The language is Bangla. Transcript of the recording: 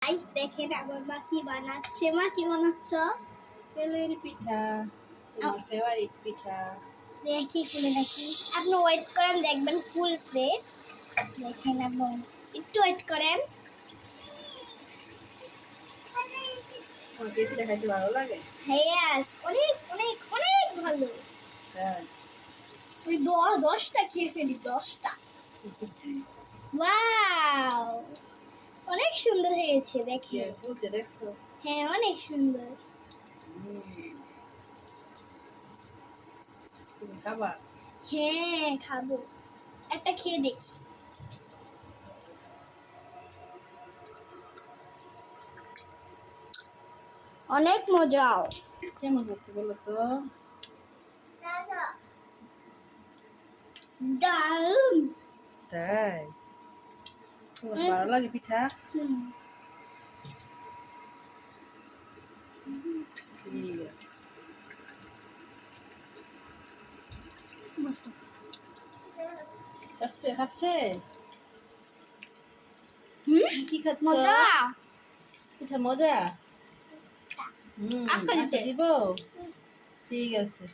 গাইস দেখেন আমার মা কি বানাচ্ছে। মা কি বানাচ্ছ? তেলের পিঠা, তোমার ফেভারিট পিঠা। দেখি খুলে দেখি। আপনি ওয়েট করেন, দেখবেন খুলতে। দেখেন আপনি একটু ওয়েট করেন। তোমার কি পিঠা খাইতে ভালো লাগে? হ্যাঁ, অনেক অনেক অনেক ভালো। হ্যাঁ। ওই 10টা খেয়ে ফেলি, 10টা। ওয়াও, অনেক সুন্দর হয়েছে দেখে। ফুলছে দেখছো? হ্যাঁ, অনেক সুন্দর। তুমি খাবা? হ্যাঁ, খাবো। একটা খেয়ে দেখি। অনেক মজা। কেমন হয়েছে বলো তো? দারুণ। তাই? তোমার ভালো লাগে পিঠা? ঠিক আছে। তাসপিয়া খাচ্ছে? কি খাচ্ছ? মজা। পিঠা মজা? আঁকা দিতে। দিব? ঠিক আছে।